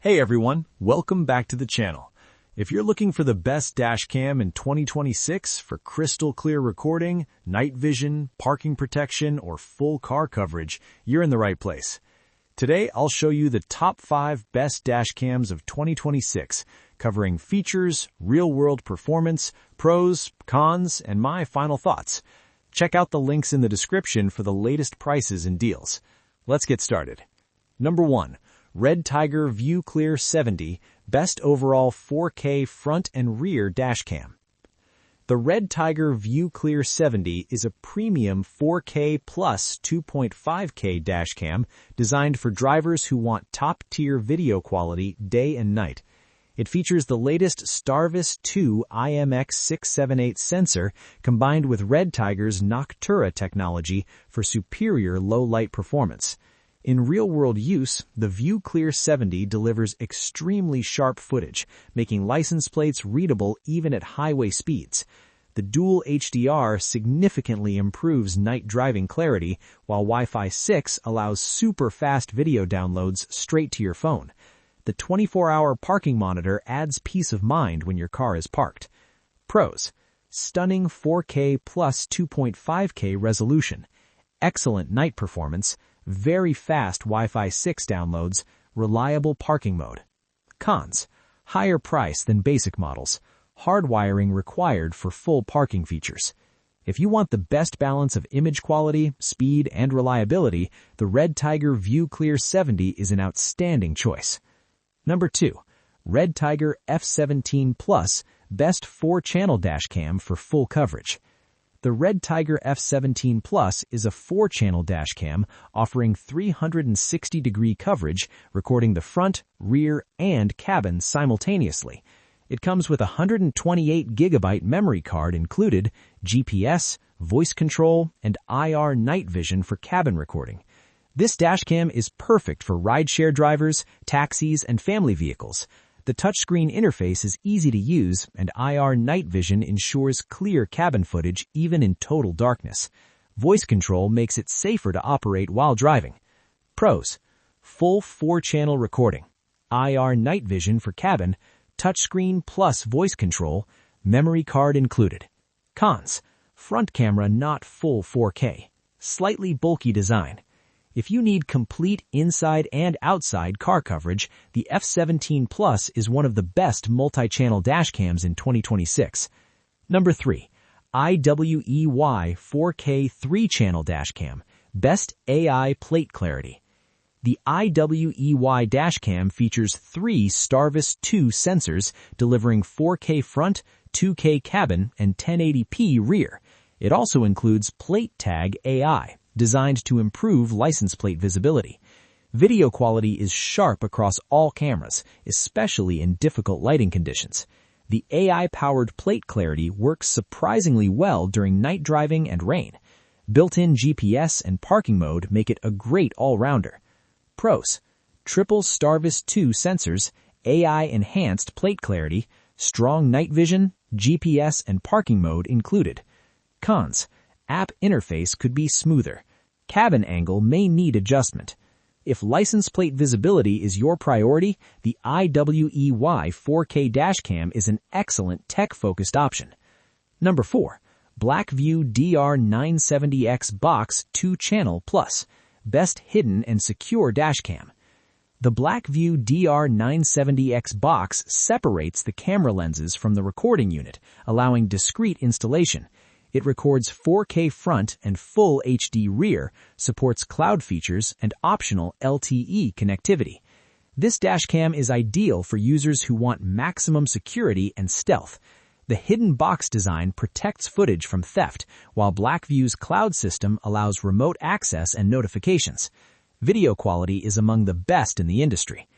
Hey everyone, welcome back to the channel. If you're looking for the best dash cam in 2026 for crystal clear recording, night vision, parking protection, or full car coverage, you're in the right place. Today I'll show you the top 5 best dash cams of 2026, covering features, real-world performance, pros, cons, and my final thoughts. Check out the links in the description for the latest prices and deals. Let's get started. Number 1. Redtiger ViewClear 70, best overall 4K front and rear dashcam. The Redtiger ViewClear 70 is a premium 4K plus 2.5K dashcam designed for drivers who want top-tier video quality day and night. It features the latest STARVIS 2 IMX678 sensor combined with Redtiger's Noctura technology for superior low-light performance. In real-world use, the ViewClear 70 delivers extremely sharp footage, making license plates readable even at highway speeds. The dual HDR significantly improves night driving clarity, while Wi-Fi 6 allows super-fast video downloads straight to your phone. The 24-hour parking monitor adds peace of mind when your car is parked. Pros: stunning 4K plus 2.5K resolution, excellent night performance, very fast Wi-Fi 6 downloads, reliable parking mode. Cons: higher price than basic models, hardwiring required for full parking features. If you want the best balance of image quality, speed, and reliability, the Redtiger ViewClear 70 is an outstanding choice. Number 2. Redtiger F17 Plus, best 4-channel dashcam for full coverage. The Redtiger F17 Plus is a 4-channel dashcam offering 360-degree coverage, recording the front, rear, and cabin simultaneously. It comes with a 128GB memory card included, GPS, voice control, and IR night vision for cabin recording. This dashcam is perfect for rideshare drivers, taxis, and family vehicles. The touchscreen interface is easy to use, and IR night vision ensures clear cabin footage even in total darkness. Voice control makes it safer to operate while driving. Pros: full 4-channel recording, IR night vision for cabin, touchscreen plus voice control, memory card included. Cons: front camera not full 4K, slightly bulky design. If you need complete inside and outside car coverage, the F17 Plus is one of the best multi-channel dashcams in 2026. Number 3. IIWEY 4K 3-channel dashcam, best AI plate clarity. The IIWEY dashcam features 3 STARVIS 2 sensors delivering 4K front, 2K cabin, and 1080p rear. It also includes Plate Tag AI, designed to improve license plate visibility. Video quality is sharp across all cameras, especially in difficult lighting conditions. The AI-powered plate clarity works surprisingly well during night driving and rain. Built-in GPS and parking mode make it a great all-rounder. Pros: triple STARVIS 2 sensors, AI-enhanced plate clarity, strong night vision, GPS and parking mode included. Cons: app interface could be smoother. Cabin angle may need adjustment. If license plate visibility is your priority, the IIWEY 4K dashcam is an excellent tech-focused option. Number 4. BlackVue DR970X Box 2-channel Plus, best hidden and secure dashcam. The BlackVue DR970X box separates the camera lenses from the recording unit, allowing discrete installation. It records 4K front and full HD rear, supports cloud features, and optional LTE connectivity. This dashcam is ideal for users who want maximum security and stealth. The hidden box design protects footage from theft, while BlackVue's cloud system allows remote access and notifications. Video quality is among the best in the industry.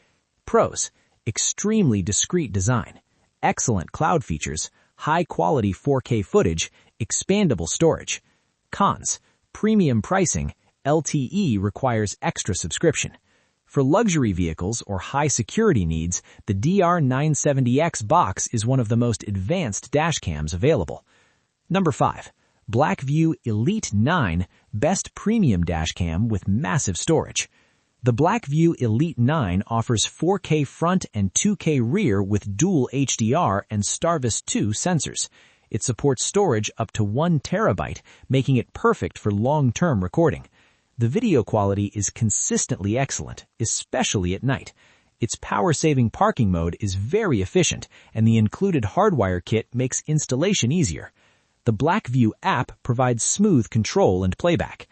Pros: extremely discreet design, excellent cloud features, high-quality 4K footage, expandable storage. Cons: premium pricing, LTE requires extra subscription. For luxury vehicles or high-security needs, the DR970X box is one of the most advanced dashcams available. Number 5. BlackVue Elite 9, best premium dashcam with massive storage. The BlackVue Elite 9 offers 4K front and 2K rear with dual HDR and STARVIS 2 sensors. It supports storage up to 1 terabyte, making it perfect for long-term recording. The video quality is consistently excellent, especially at night. Its power-saving parking mode is very efficient, and the included hardwire kit makes installation easier. The BlackVue app provides smooth control and playback.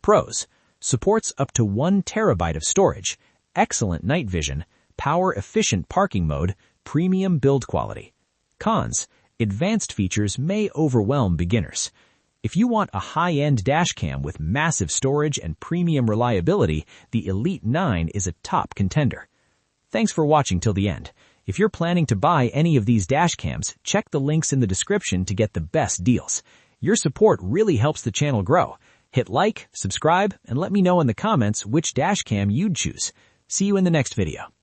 Pros: supports up to 1 terabyte of storage, excellent night vision, power-efficient parking mode, premium build quality. Cons: advanced features may overwhelm beginners. If you want a high-end dashcam with massive storage and premium reliability, the Elite 9 is a top contender. Thanks for watching till the end. If you're planning to buy any of these dashcams, check the links in the description to get the best deals. Your support really helps the channel grow. Hit like, subscribe, and let me know in the comments which dashcam you'd choose. See you in the next video.